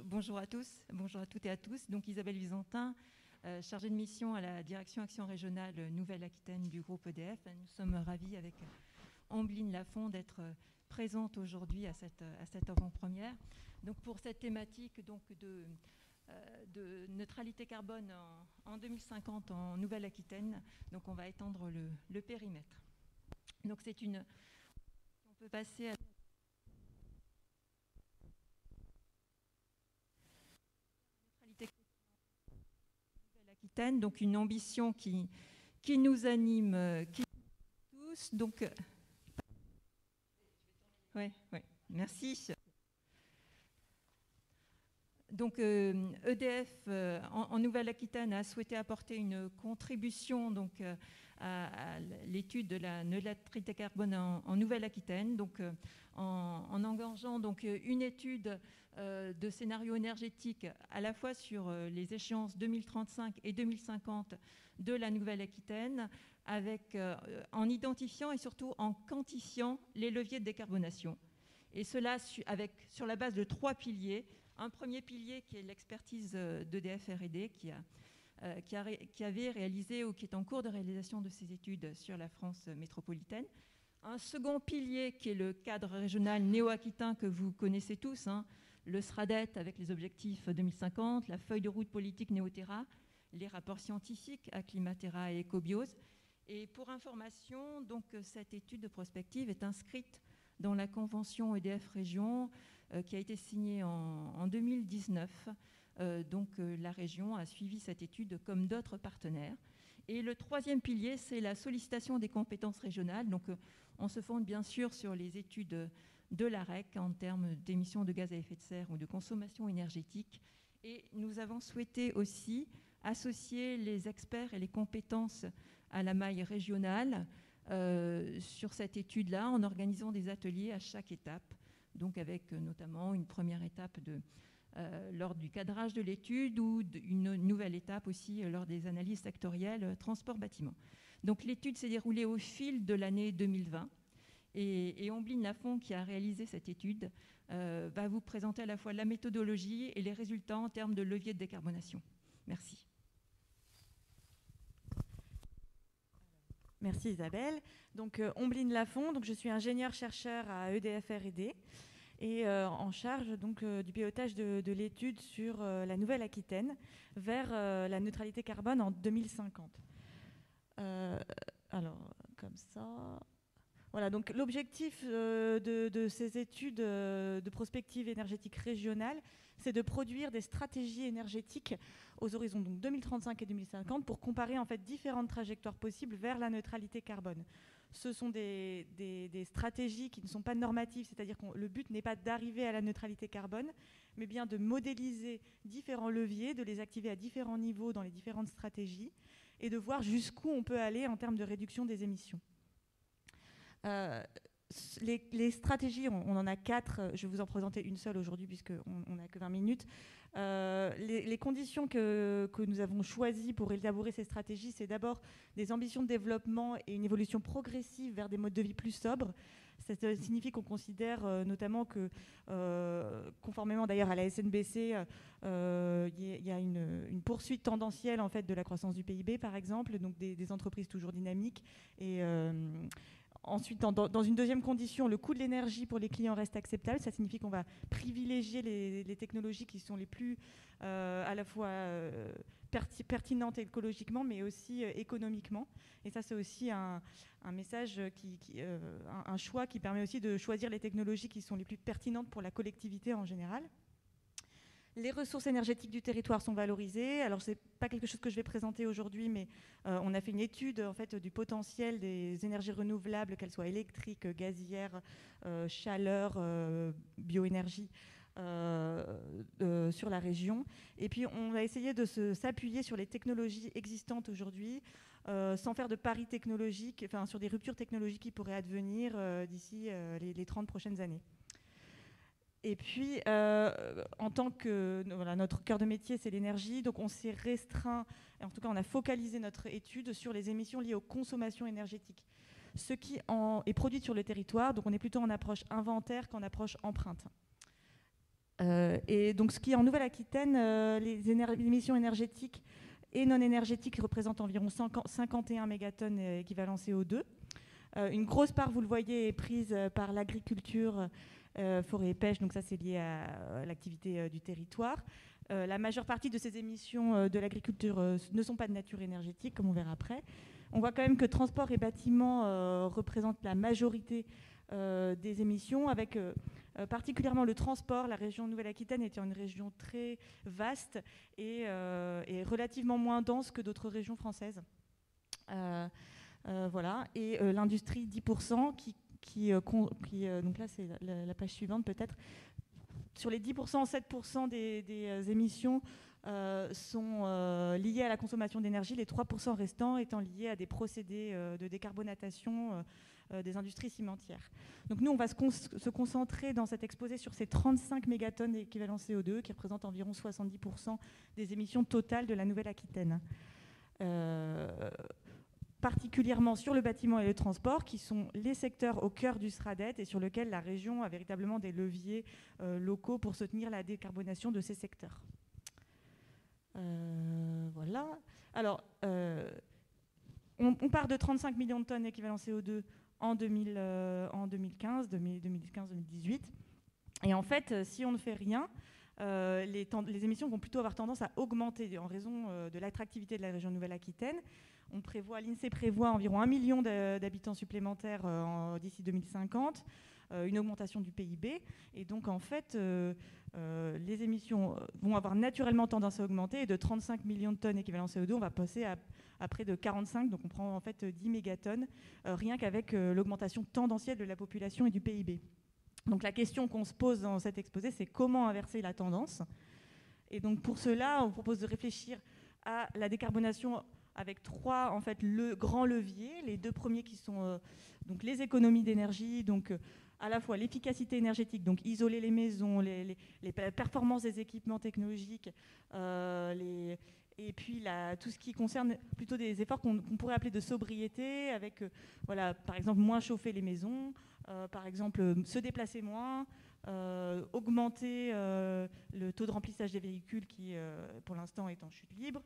Bonjour à tous, bonjour à toutes et à tous. Donc Isabelle Visantin, chargée de mission à la direction Action Régionale Nouvelle-Aquitaine du groupe EDF. Nous sommes ravis avec Ambline Lafond d'être présente aujourd'hui à cette avant-première. Donc pour cette thématique donc de neutralité carbone en 2050 en Nouvelle-Aquitaine, donc on va étendre le périmètre. Donc c'est une... On peut passer à... Aquitaine, donc une ambition qui nous anime tous. Donc, ouais, merci. Donc, EDF en Nouvelle-Aquitaine a souhaité apporter une contribution donc, à l'étude de la neutralité carbone en Nouvelle-Aquitaine, donc en engageant donc, une étude de scénario énergétique à la fois sur les échéances 2035 et 2050 de la Nouvelle-Aquitaine, en identifiant et surtout en quantifiant les leviers de décarbonation. Et cela sur la base de 3 piliers. Un premier pilier qui est l'expertise d'EDF R&D qui avait réalisé ou qui est en cours de réalisation de ces études sur la France métropolitaine. Un second pilier qui est le cadre régional néo-aquitain que vous connaissez tous, le SRADET avec les objectifs 2050, la feuille de route politique Néoterra, les rapports scientifiques à Climaterra et Ecobiose. Et pour information, donc, cette étude de prospective est inscrite dans la convention EDF Région qui a été signée en 2019. Donc la région a suivi cette étude comme d'autres partenaires. Et le troisième pilier, c'est la sollicitation des compétences régionales. Donc on se fonde bien sûr sur les études de l'AREC en termes d'émissions de gaz à effet de serre ou de consommation énergétique. Et nous avons souhaité aussi associer les experts et les compétences à la maille régionale sur cette étude-là en organisant des ateliers à chaque étape, donc avec notamment une première étape lors du cadrage de l'étude ou une nouvelle étape aussi lors des analyses sectorielles transport-bâtiment. Donc l'étude s'est déroulée au fil de l'année 2020 et Ambline Lafond, qui a réalisé cette étude, va vous présenter à la fois la méthodologie et les résultats en termes de levier de décarbonation. Merci. Merci Isabelle. Donc Ambline Lafond, donc je suis ingénieure-chercheur à EDF R&D et en charge donc du pilotage de l'étude sur la Nouvelle-Aquitaine vers la neutralité carbone en 2050. Alors comme ça. Voilà, donc l'objectif de ces études de prospective énergétique régionale, c'est de produire des stratégies énergétiques aux horizons donc 2035 et 2050 pour comparer en fait différentes trajectoires possibles vers la neutralité carbone. Ce sont des stratégies qui ne sont pas normatives, c'est-à-dire que le but n'est pas d'arriver à la neutralité carbone, mais bien de modéliser différents leviers, de les activer à différents niveaux dans les différentes stratégies et de voir jusqu'où on peut aller en termes de réduction des émissions. Les stratégies, on en a 4, je vais vous en présenter une seule aujourd'hui puisqu'on n'a que 20 minutes. Les conditions que nous avons choisies pour élaborer ces stratégies, c'est d'abord des ambitions de développement et une évolution progressive vers des modes de vie plus sobres. Ça signifie qu'on considère notamment que, conformément d'ailleurs à la SNBC, il y a une poursuite tendancielle en fait, de la croissance du PIB, par exemple, donc des entreprises toujours dynamiques. Et ensuite, dans une deuxième condition, le coût de l'énergie pour les clients reste acceptable. Ça signifie qu'on va privilégier les technologies qui sont les plus à la fois pertinentes écologiquement, mais aussi économiquement. Et ça, c'est aussi un message, un choix qui permet aussi de choisir les technologies qui sont les plus pertinentes pour la collectivité en général. Les ressources énergétiques du territoire sont valorisées. Alors, ce n'est pas quelque chose que je vais présenter aujourd'hui, mais on a fait une étude en fait, du potentiel des énergies renouvelables, qu'elles soient électriques, gazières, chaleur, bioénergie, sur la région. Et puis, on a essayé de s'appuyer sur les technologies existantes aujourd'hui, sans faire de paris technologiques, enfin, sur des ruptures technologiques qui pourraient advenir d'ici les 30 prochaines années. Et puis, en tant que voilà, notre cœur de métier, c'est l'énergie, donc on s'est restreint, en tout cas on a focalisé notre étude sur les émissions liées aux consommations énergétiques, ce qui est produit sur le territoire, donc on est plutôt en approche inventaire qu'en approche empreinte. Et donc, ce qui est en Nouvelle-Aquitaine, les émissions énergétiques et non énergétiques représentent environ 51 mégatonnes équivalent CO2. Une grosse part, vous le voyez, est prise par l'agriculture, forêt et pêche, donc ça c'est lié à l'activité du territoire. La majeure partie de ces émissions de l'agriculture ne sont pas de nature énergétique, comme on verra après. On voit quand même que transport et bâtiment représentent la majorité des émissions, avec particulièrement le transport. La région Nouvelle-Aquitaine étant une région très vaste et relativement moins dense que d'autres régions françaises. Voilà. Et l'industrie 10% donc là c'est la page suivante peut-être. Sur les 10%, 7% des émissions sont liées à la consommation d'énergie, les 3% restants étant liés à des procédés de décarbonatation des industries cimentières. Donc nous, on va se concentrer dans cet exposé sur ces 35 mégatonnes d'équivalent CO2 qui représentent environ 70% des émissions totales de la Nouvelle-Aquitaine. Particulièrement sur le bâtiment et le transport, qui sont les secteurs au cœur du SRADET et sur lesquels la région a véritablement des leviers locaux pour soutenir la décarbonation de ces secteurs. Voilà. Alors, on part de 35 millions de tonnes équivalent CO2 en 2015-2018. Et en fait, si on ne fait rien, les émissions vont plutôt avoir tendance à augmenter en raison de l'attractivité de la région Nouvelle-Aquitaine. L'INSEE prévoit environ 1 million d'habitants supplémentaires d'ici 2050, une augmentation du PIB. Et donc, en fait, les émissions vont avoir naturellement tendance à augmenter. Et de 35 millions de tonnes équivalent CO2, on va passer à près de 45. Donc, on prend en fait 10 mégatonnes, rien qu'avec l'augmentation tendancielle de la population et du PIB. Donc, la question qu'on se pose dans cet exposé, c'est comment inverser la tendance. Et donc, pour cela, on propose de réfléchir à la décarbonation avec trois grands leviers. Les deux premiers qui sont donc les économies d'énergie, donc à la fois l'efficacité énergétique, donc isoler les maisons, les performances des équipements technologiques, et puis tout ce qui concerne plutôt des efforts qu'on pourrait appeler de sobriété, avec voilà, par exemple moins chauffer les maisons, par exemple se déplacer moins, augmenter le taux de remplissage des véhicules qui pour l'instant est en chute libre.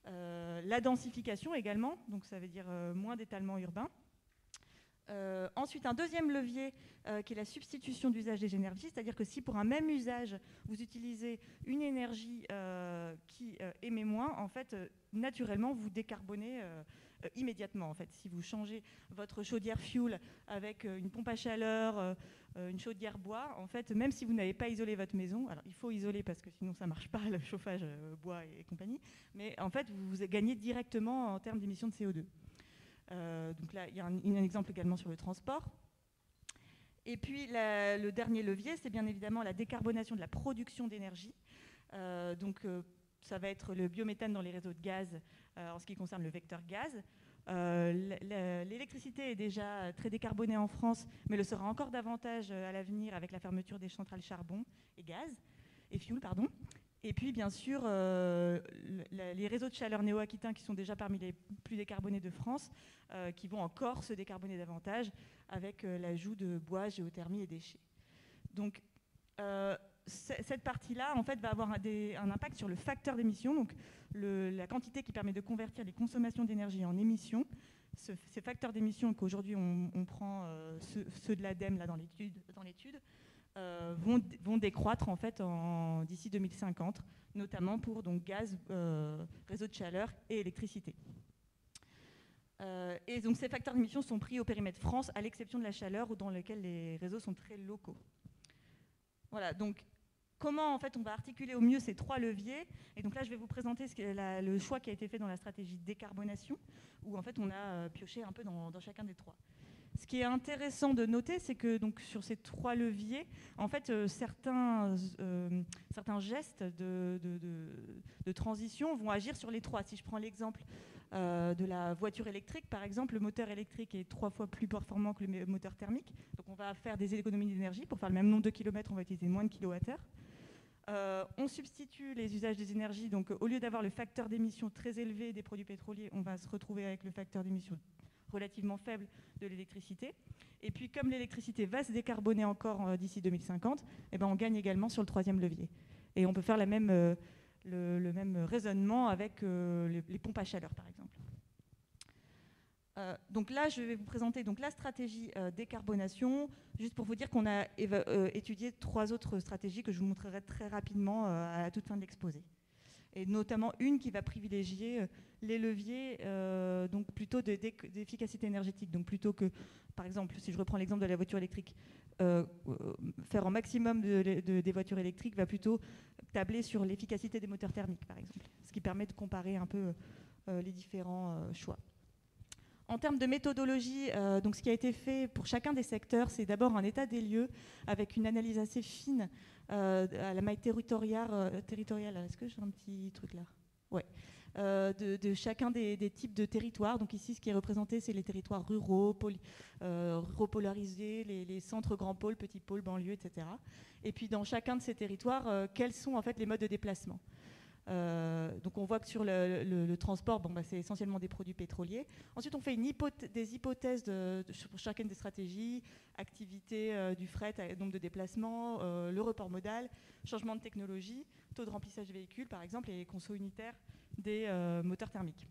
La densification également, donc ça veut dire moins d'étalement urbain. Ensuite, un deuxième levier qui est la substitution d'usage des énergies, c'est-à-dire que si pour un même usage, vous utilisez une énergie qui émet moins, en fait, naturellement, vous décarbonez immédiatement. En fait, si vous changez votre chaudière fuel avec une pompe à chaleur, une chaudière bois, en fait, même si vous n'avez pas isolé votre maison, alors il faut isoler parce que sinon ça ne marche pas, le chauffage bois et compagnie, mais en fait, vous gagnez directement en termes d'émissions de CO2. Donc là, il y a un exemple également sur le transport. Et puis, le dernier levier, c'est bien évidemment la décarbonation de la production d'énergie. Ça va être le biométhane dans les réseaux de gaz en ce qui concerne le vecteur gaz. L'électricité est déjà très décarbonée en France, mais le sera encore davantage à l'avenir avec la fermeture des centrales charbon et fuel, pardon. Et puis, bien sûr, les réseaux de chaleur néo-aquitains qui sont déjà parmi les plus décarbonés de France, qui vont encore se décarboner davantage avec l'ajout de bois, géothermie et déchets. Donc, cette partie-là, en fait, va avoir un impact sur le facteur d'émission, donc la quantité qui permet de convertir les consommations d'énergie en émissions. Ces facteurs d'émission qu'aujourd'hui on prend ceux de l'ADEME là dans l'étude vont décroître en fait d'ici 2050, notamment pour donc gaz, réseau de chaleur et électricité. Et donc ces facteurs d'émission sont pris au périmètre France, à l'exception de la chaleur, dans lequel les réseaux sont très locaux. Voilà, donc comment en fait on va articuler au mieux ces trois leviers. Et donc là je vais vous présenter le choix qui a été fait dans la stratégie de décarbonation, où en fait on a pioché un peu dans chacun des trois. Ce qui est intéressant de noter, c'est que donc, sur ces trois leviers, en fait, certains gestes de transition vont agir sur les trois. Si je prends l'exemple de la voiture électrique, par exemple, le moteur électrique est 3 fois plus performant que le moteur thermique. Donc on va faire des économies d'énergie. Pour faire le même nombre de kilomètres, on va utiliser moins de kilowattheures. On substitue les usages des énergies. Donc au lieu d'avoir le facteur d'émission très élevé des produits pétroliers, on va se retrouver avec le facteur d'émission relativement faible de l'électricité. Et puis, comme l'électricité va se décarboner encore d'ici 2050, eh ben, on gagne également sur le troisième levier. Et on peut faire le même raisonnement avec les pompes à chaleur, par exemple. Donc là, je vais vous présenter donc, la stratégie décarbonation, juste pour vous dire qu'on a étudié 3 autres stratégies que je vous montrerai très rapidement à la toute fin de l'exposé. Et notamment une qui va privilégier les leviers donc plutôt d'efficacité énergétique. Donc plutôt que, par exemple, si je reprends l'exemple de la voiture électrique, faire un maximum des voitures électriques va plutôt tabler sur l'efficacité des moteurs thermiques, par exemple, ce qui permet de comparer un peu les différents choix. En termes de méthodologie, donc ce qui a été fait pour chacun des secteurs, c'est d'abord un état des lieux avec une analyse assez fine à la maille territoriale. Est-ce que j'ai un petit truc là? Ouais. De chacun des types de territoires. Donc ici, ce qui est représenté, c'est les territoires ruraux, polarisés, les centres grands pôles, petits pôles, banlieues, etc. Et puis dans chacun de ces territoires, quels sont en fait les modes de déplacement? Donc on voit que sur le transport, c'est essentiellement des produits pétroliers. Ensuite, on fait des hypothèses pour chacune des stratégies, activité du fret, nombre de déplacements, le report modal, changement de technologie, taux de remplissage des véhicules, par exemple, et conso unitaire des moteurs thermiques.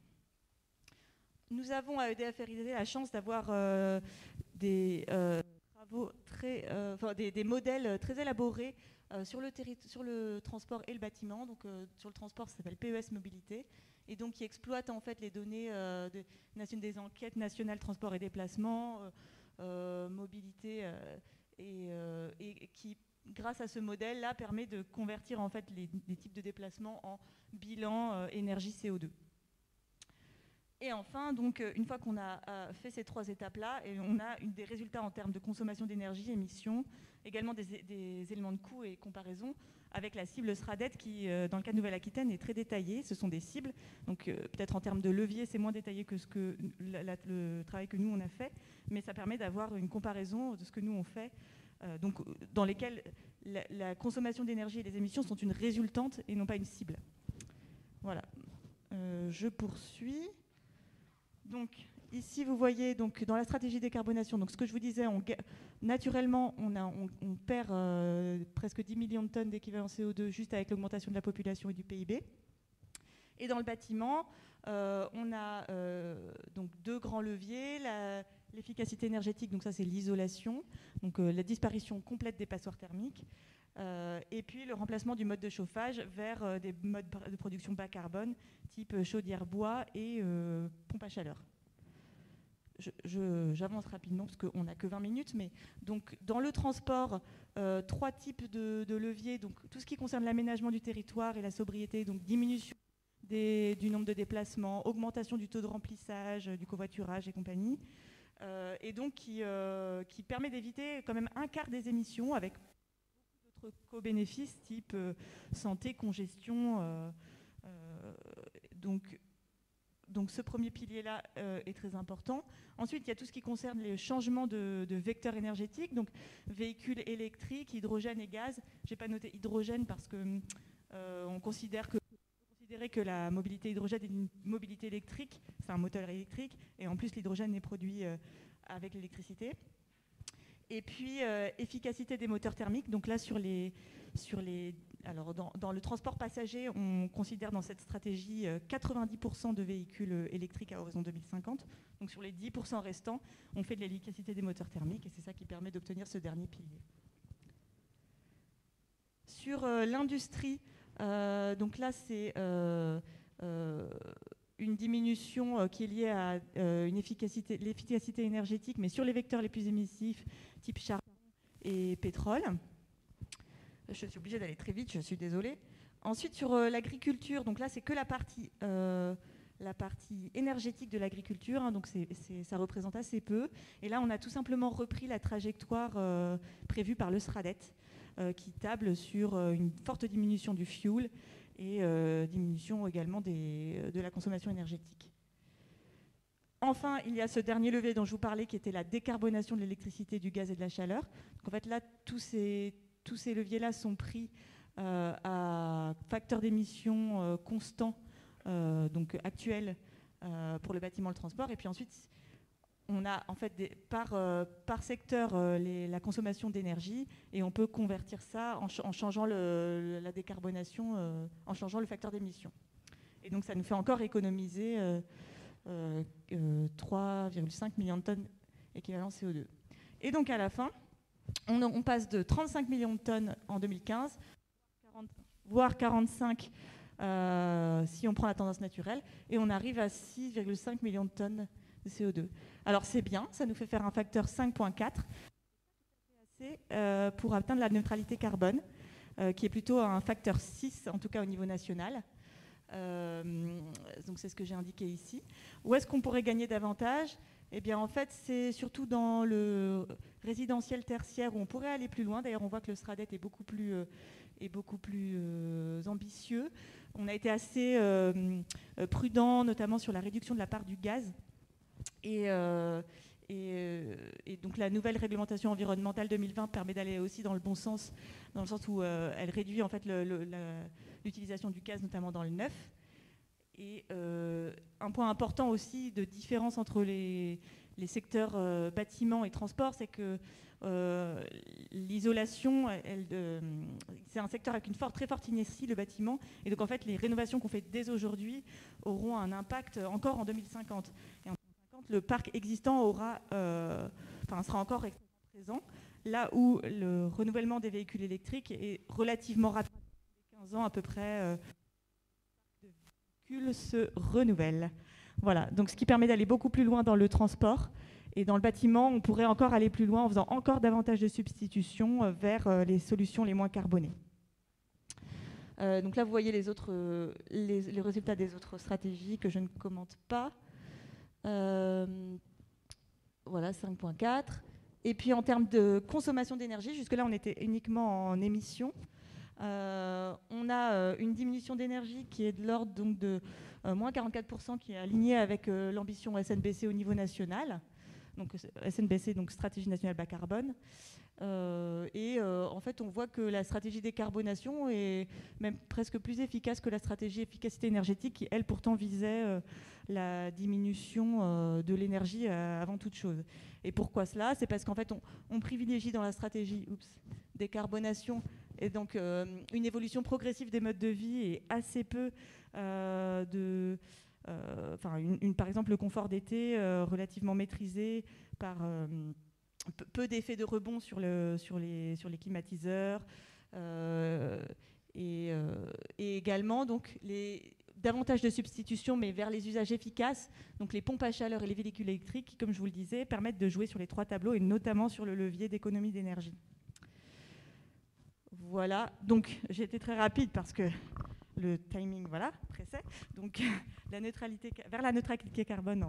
Nous avons à EDF RID la chance d'avoir des travaux des modèles très élaborés sur le transport et le bâtiment. Donc sur le transport, ça s'appelle PES Mobilité, et donc qui exploite en fait les données des enquêtes nationales transport et déplacement, mobilité, et qui, grâce à ce modèle-là, permet de convertir en fait les types de déplacements en bilan énergie CO2. Et enfin, donc, une fois qu'on a fait ces 3 étapes-là, on a des résultats en termes de consommation d'énergie, émissions, également des éléments de coût et comparaison avec la cible SRADET qui, dans le cas de Nouvelle-Aquitaine, est très détaillée. Ce sont des cibles, donc peut-être en termes de levier, c'est moins détaillé que le travail que nous, on a fait, mais ça permet d'avoir une comparaison de ce que nous, on fait, donc, dans lesquels la consommation d'énergie et les émissions sont une résultante et non pas une cible. Voilà. Je poursuis. Donc ici, vous voyez donc, dans la stratégie décarbonation, donc, ce que je vous disais, naturellement, on perd presque 10 millions de tonnes d'équivalent CO2 juste avec l'augmentation de la population et du PIB. Et dans le bâtiment, on a donc 2 grands leviers, l'efficacité énergétique, donc ça c'est l'isolation, donc la disparition complète des passoires thermiques, et puis le remplacement du mode de chauffage vers des modes de production bas carbone, type chaudière bois et pompe à chaleur. J'avance rapidement parce qu'on n'a que 20 minutes, mais donc dans le transport, 3 types de leviers, donc tout ce qui concerne l'aménagement du territoire et la sobriété, donc diminution du nombre de déplacements, augmentation du taux de remplissage, du covoiturage et compagnie, et donc qui permet d'éviter quand même 1/4 des émissions avec beaucoup d'autres co-bénéfices type santé, congestion. Donc ce premier pilier-là est très important. Ensuite, il y a tout ce qui concerne les changements de vecteurs énergétiques, donc véhicules électriques, hydrogène et gaz. Je n'ai pas noté hydrogène parce que on considère que la mobilité hydrogène est une mobilité électrique, c'est un moteur électrique, et en plus l'hydrogène est produit avec l'électricité. Et puis efficacité des moteurs thermiques, donc là alors dans le transport passager, on considère dans cette stratégie 90% de véhicules électriques à horizon 2050. Donc sur les 10% restants, on fait de l'efficacité des moteurs thermiques, et c'est ça qui permet d'obtenir ce dernier pilier. Sur l'industrie, donc là c'est une diminution qui est liée à l'efficacité énergétique, mais sur les vecteurs les plus émissifs, type charbon et pétrole. Je suis obligée d'aller très vite, je suis désolée. Ensuite, sur l'agriculture, donc là, c'est que la partie énergétique de l'agriculture, hein, donc ça représente assez peu. Et là, on a tout simplement repris la trajectoire prévue par le SRADET, qui table sur une forte diminution du fuel et diminution également de la consommation énergétique. Enfin, il y a ce dernier levier dont je vous parlais, qui était la décarbonation de l'électricité, du gaz et de la chaleur. Donc en fait, là, tous ces leviers-là sont pris à facteur d'émission constant, donc actuel, pour le bâtiment et le transport. Et puis ensuite, on a en fait par secteur la consommation d'énergie et on peut convertir ça en changeant la décarbonation, en changeant le facteur d'émission. Et donc ça nous fait encore économiser 3,5 millions de tonnes équivalent CO2. Et donc à la fin, on passe de 35 millions de tonnes en 2015, voire 45 si on prend la tendance naturelle, et on arrive à 6,5 millions de tonnes de CO2. Alors c'est bien, ça nous fait faire un facteur 5,4 pour atteindre la neutralité carbone, qui est plutôt un facteur 6, en tout cas au niveau national. Donc c'est ce que j'ai indiqué ici. Où est-ce qu'on pourrait gagner davantage ? Eh bien en fait c'est surtout dans le résidentiel tertiaire où on pourrait aller plus loin. D'ailleurs on voit que le SRADET est beaucoup plus ambitieux. On a été assez prudent notamment sur la réduction de la part du gaz. Et donc la nouvelle réglementation environnementale 2020 permet d'aller aussi dans le bon sens, dans le sens où elle réduit en fait l'utilisation du gaz, notamment dans le neuf. Et un point important aussi de différence entre les secteurs bâtiments et transport, c'est que l'isolation, c'est un secteur avec une très forte inertie, le bâtiment. Et donc en fait, les rénovations qu'on fait dès aujourd'hui auront un impact encore en 2050. Et en 2050, le parc existant sera encore extrêmement présent, là où le renouvellement des véhicules électriques est relativement rapide. 15 ans à peu près, de véhicules se renouvellent. Voilà, donc ce qui permet d'aller beaucoup plus loin dans le transport. Et dans le bâtiment, on pourrait encore aller plus loin en faisant encore davantage de substitutions vers les solutions les moins carbonées. Donc là, vous voyez les résultats des autres stratégies que je ne commente pas. Voilà, 5,4. Et puis en termes de consommation d'énergie, jusque-là, on était uniquement en émissions. On a une diminution d'énergie qui est de l'ordre donc de moins 44%, qui est alignée avec l'ambition SNBC au niveau national. Donc SNBC, donc Stratégie nationale bas carbone. En fait, on voit que la stratégie décarbonation est même presque plus efficace que la stratégie efficacité énergétique, qui, elle, pourtant visait la diminution de l'énergie avant toute chose. Et pourquoi cela ? C'est parce qu'en fait, on privilégie dans la stratégie décarbonation et donc une évolution progressive des modes de vie et assez peu par exemple, le confort d'été relativement maîtrisé par peu d'effets de rebond sur les climatiseurs et également donc davantage de substitutions, mais vers les usages efficaces. Donc les pompes à chaleur et les véhicules électriques, qui, comme je vous le disais, permettent de jouer sur les trois tableaux et notamment sur le levier d'économie d'énergie. Voilà, donc j'ai été très rapide parce que le timing, voilà, pressait. Donc, vers la neutralité carbone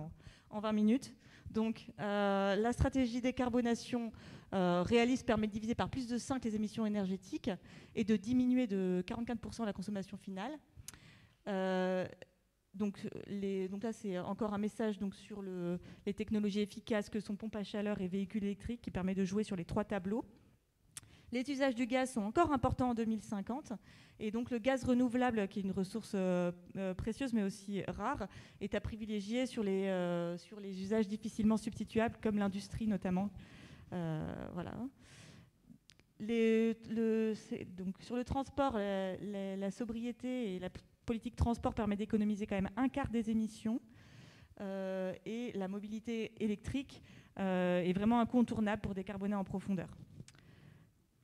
en 20 minutes. Donc, la stratégie décarbonation réaliste permet de diviser par plus de 5 les émissions énergétiques et de diminuer de 44% la consommation finale. Donc là, c'est encore un message donc, sur les technologies efficaces que sont pompes à chaleur et véhicules électriques qui permet de jouer sur les trois tableaux. Les usages du gaz sont encore importants en 2050 et donc le gaz renouvelable, qui est une ressource précieuse mais aussi rare, est à privilégier sur les usages difficilement substituables comme l'industrie notamment. Voilà. Donc, sur le transport, la sobriété et la politique transport permet d'économiser quand même un quart des émissions et la mobilité électrique est vraiment incontournable pour décarboner en profondeur.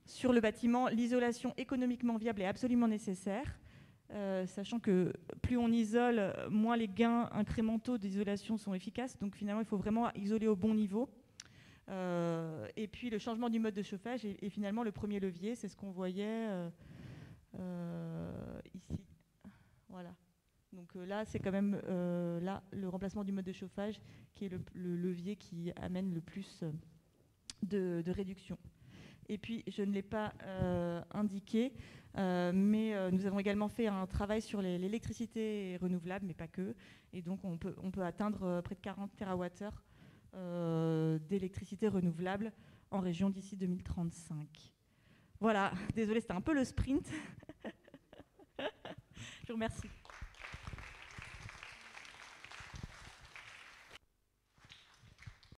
Sur le bâtiment, l'isolation économiquement viable est absolument nécessaire, sachant que plus on isole, moins les gains incrémentaux d'isolation sont efficaces. Donc finalement, il faut vraiment isoler au bon niveau. Et puis le changement du mode de chauffage est finalement le premier levier. C'est ce qu'on voyait ici. Voilà. Donc là, c'est quand même le remplacement du mode de chauffage qui est le levier qui amène le plus de réduction. Et puis, je ne l'ai pas indiqué, mais nous avons également fait un travail sur l'électricité renouvelable, mais pas que. Et donc, on peut atteindre près de 40 TWh d'électricité renouvelable en région d'ici 2035. Voilà, désolée, c'était un peu le sprint. Je vous remercie.